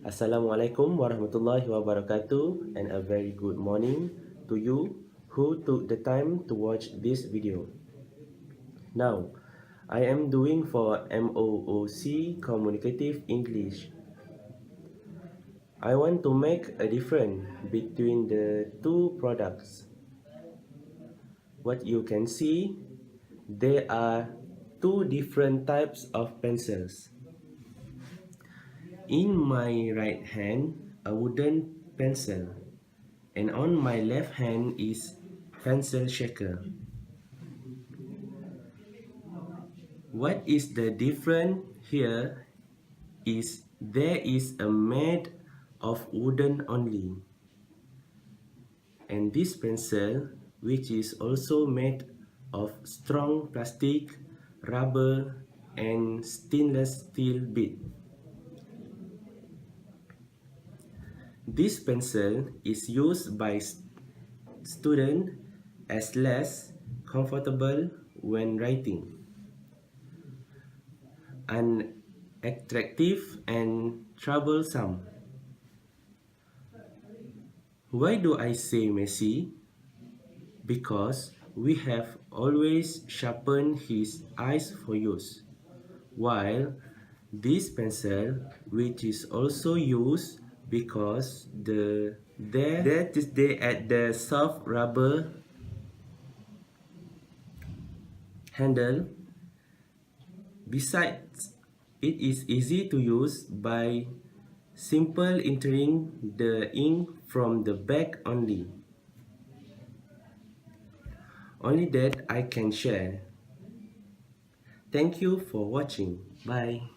Assalamualaikum warahmatullahi wabarakatuh, and a very good morning to you who took the time to watch this video. Now, I am doing for MOOC Communicative English. I want to make a difference between the two products. What you can see, there are two different types of pencils. In my right hand, a wooden pencil, and on my left hand is pencil shaker. What is the difference here is there is a made of wooden only, and this pencil, which is also made of strong plastic, rubber, and stainless steel bit. This pencil is used by students as less comfortable when writing, unattractive and troublesome. Why do I say messy? Because we have always sharpened his eyes for use, while this pencil, which is also used because that is there at the soft rubber handle. Besides, it is easy to use by simple entering the ink from the back only. Only that I can share. Thank you for watching. Bye.